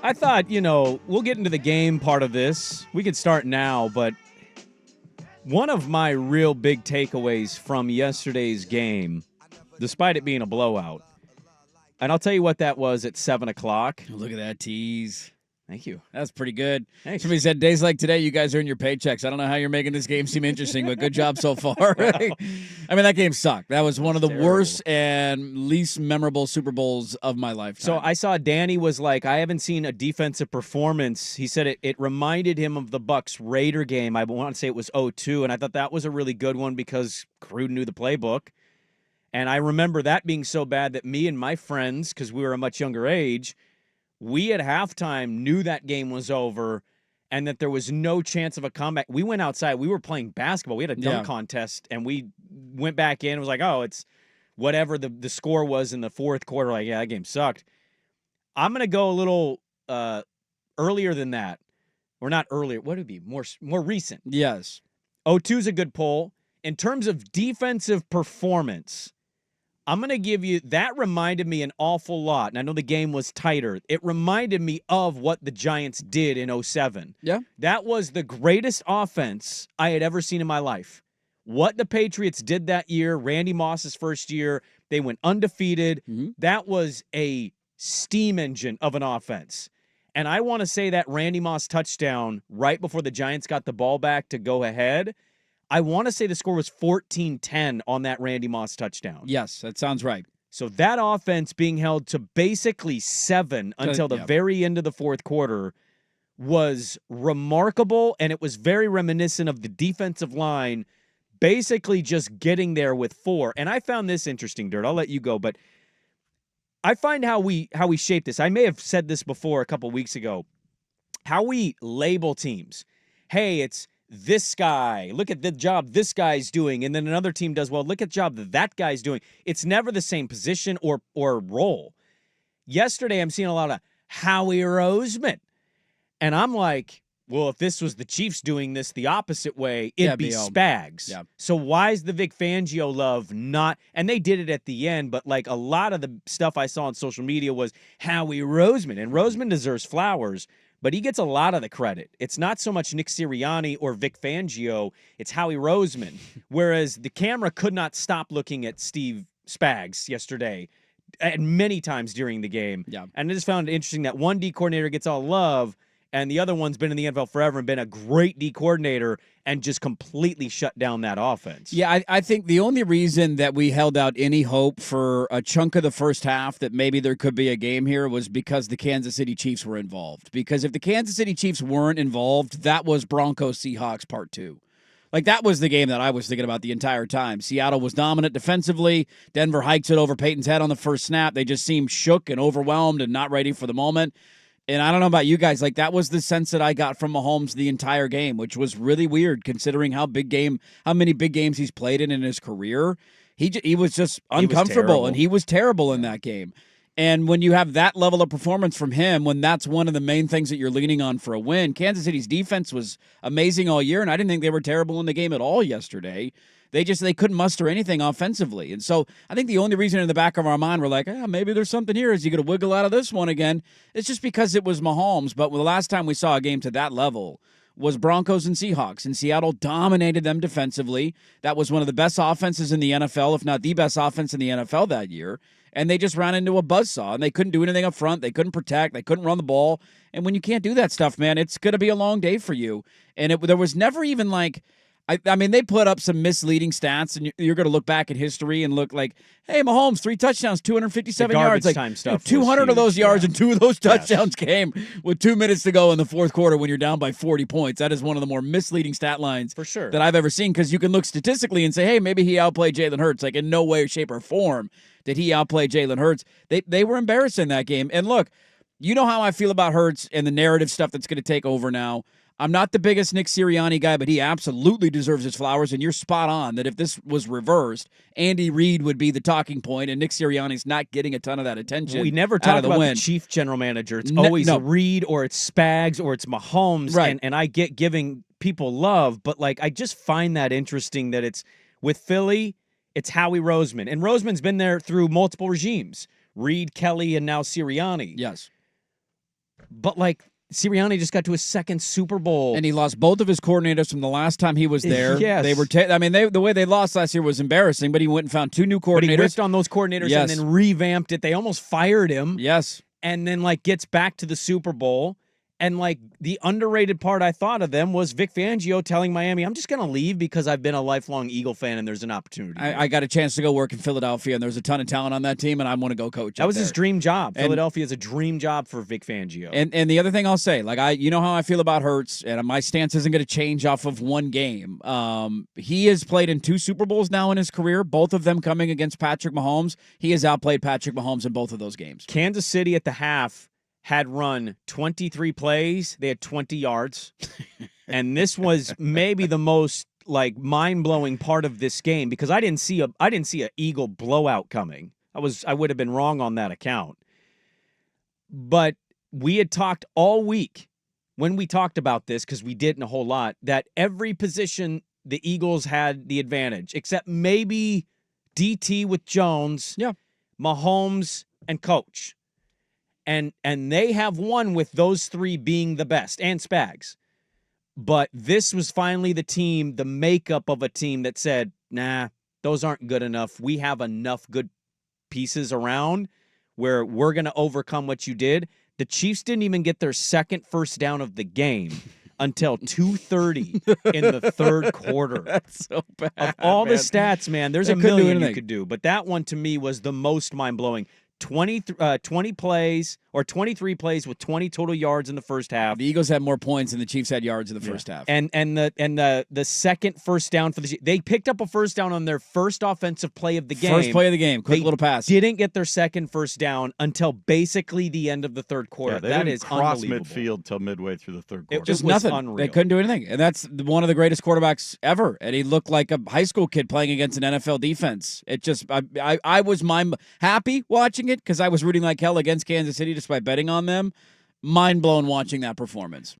I thought, we'll get into the game part of this. We could start now, but one of my real big takeaways from yesterday's game, despite it being a blowout, and I'll tell you what that was at 7 o'clock. Oh, look at that tease. Thank you. That's pretty good. Thanks. Somebody said, days like today, you guys earn your paychecks. I don't know how you're making this game seem interesting, but good job so far. I mean, that game sucked. That was one of the worst and least memorable Super Bowls of my lifetime. So I saw Danny was like, I haven't seen a defensive performance. He said it reminded him of the Bucs Raider game. I want to say it was 0-2, and I thought that was a really good one because Gruden knew the playbook. And I remember that being so bad that me and my friends, because we were a much younger age, we at halftime knew that game was over and that there was no chance of a comeback. We went outside. We were playing basketball. We had a dunk contest, and we went back in. It was like, oh, it's whatever the score was in the fourth quarter. Like, yeah, that game sucked. I'm going to go a little earlier than that. Or not earlier. What would it be? More recent. Yes. 0-2 is a good poll. In terms of defensive performance, I'm going to give you, that reminded me an awful lot, and I know the game was tighter. It reminded me of what the Giants did in 2007. Yeah. That was the greatest offense I had ever seen in my life. What the Patriots did that year, Randy Moss's first year, they went undefeated. Mm-hmm. That was a steam engine of an offense. And I want to say that Randy Moss touchdown right before the Giants got the ball back to go ahead, I want to say the score was 14-10 on that Randy Moss touchdown. Yes, that sounds right. So that offense being held to basically 7 until the very end of the fourth quarter was remarkable, and it was very reminiscent of the defensive line basically just getting there with 4. And I found this interesting, Dirt. I'll let you go, but I find how we shape this. I may have said this before a couple weeks ago. How we label teams. Hey, it's this guy, look at the job this guy's doing, and then another team does, well, look at the job that guy's doing. It's never the same position or role. Yesterday, I'm seeing a lot of Howie Roseman, and I'm like, well, if this was the Chiefs doing this the opposite way, it'd be Spags. Yeah. So why is the Vic Fangio love not, and they did it at the end, but like a lot of the stuff I saw on social media was Howie Roseman, and Roseman deserves flowers, but he gets a lot of the credit. It's not so much Nick Sirianni or Vic Fangio. It's Howie Roseman. Whereas the camera could not stop looking at Steve Spags yesterday and many times during the game. Yeah. And I just found it interesting that one D coordinator gets all love and the other one's been in the NFL forever and been a great D coordinator and just completely shut down that offense. Yeah, I think the only reason that we held out any hope for a chunk of the first half that maybe there could be a game here was because the Kansas City Chiefs were involved. Because if the Kansas City Chiefs weren't involved, that was Broncos-Seahawks Part 2. Like, that was the game that I was thinking about the entire time. Seattle was dominant defensively. Denver hikes it over Peyton's head on the first snap. They just seemed shook and overwhelmed and not ready for the moment. And I don't know about you guys, like that was the sense that I got from Mahomes the entire game, which was really weird considering how many big games he's played in his career. He was just uncomfortable, and he was terrible in that game. And when you have that level of performance from him, when that's one of the main things that you're leaning on for a win, Kansas City's defense was amazing all year, and I didn't think they were terrible in the game at all yesterday. They couldn't muster anything offensively. And so I think the only reason in the back of our mind we're like, maybe there's something here. Is he going to wiggle out of this one again? It's just because it was Mahomes. But the last time we saw a game to that level was Broncos and Seahawks, and Seattle dominated them defensively. That was one of the best offenses in the NFL, if not the best offense in the NFL that year. And they just ran into a buzzsaw, and they couldn't do anything up front. They couldn't protect. They couldn't run the ball. And when you can't do that stuff, man, it's going to be a long day for you. And there was never even like – I mean, they put up some misleading stats, and you're going to look back at history and look like, hey, Mahomes, 3 touchdowns, 257 yards. Like, time stuff 200 of those yards and 2 of those touchdowns came with 2 minutes to go in the fourth quarter when you're down by 40 points. That is one of the more misleading stat lines for sure that I've ever seen, because you can look statistically and say, hey, maybe he outplayed Jalen Hurts. Like, in no way, shape, or form did he outplay Jalen Hurts. They were embarrassed in that game. And look, you know how I feel about Hurts and the narrative stuff that's going to take over now. I'm not the biggest Nick Sirianni guy, but he absolutely deserves his flowers, and you're spot on that if this was reversed, Andy Reid would be the talking point, and Nick Sirianni's not getting a ton of that attention. We never talk about the chief general manager. It's always Reid or it's Spags or it's Mahomes, right. And I get giving people love, but like I just find that interesting that it's with Philly, it's Howie Roseman, and Roseman's been there through multiple regimes, Reid, Kelly, and now Sirianni. Yes. But like Sirianni just got to his second Super Bowl. And he lost both of his coordinators from the last time he was there. Yes. They were the way they lost last year was embarrassing, but he went and found 2 new coordinators. But he ripped on those coordinators and then revamped it. They almost fired him. Yes. And then like gets back to the Super Bowl. And like the underrated part I thought of them was Vic Fangio telling Miami, I'm just going to leave because I've been a lifelong Eagle fan and there's an opportunity. I got a chance to go work in Philadelphia, and there's a ton of talent on that team, and I want to go coach. That was his dream job. Philadelphia is a dream job for Vic Fangio. And the other thing I'll say, like you know how I feel about Hurts, and my stance isn't going to change off of one game. He has played in 2 Super Bowls now in his career, both of them coming against Patrick Mahomes. He has outplayed Patrick Mahomes in both of those games. Kansas City at the half had run 23 plays. They had 20 yards. And this was maybe the most like mind-blowing part of this game because I didn't see a Eagle blowout coming. I would have been wrong on that account. But we had talked all week when we talked about this, because we didn't a whole lot, that every position the Eagles had the advantage, except maybe DT with Jones, Mahomes, and Coach. And they have won with those 3 being the best, and Spags. But this was finally the team, the makeup of a team that said, nah, those aren't good enough. We have enough good pieces around where we're going to overcome what you did. The Chiefs didn't even get their second first down of the game until 2:30 in the third quarter. That's so bad. Of all the stats, man, there's a million you could do. But that one to me was the most mind-blowing. 20 plays or 23 plays with 20 total yards in the first half. The Eagles had more points than the Chiefs had yards in the first half. And the second first down for the they picked up a first down on their first offensive play of the game. First play of the game, quick little pass. Didn't get their second first down until basically the end of the third quarter. They that didn't is cross unbelievable. midfield till midway through the third quarter. It Just was nothing. Unreal. They couldn't do anything. And that's one of the greatest quarterbacks ever. And he looked like a high school kid playing against an NFL defense. It just I was happy watching it because I was rooting like hell against Kansas City just by betting on them. Mind blown watching that performance.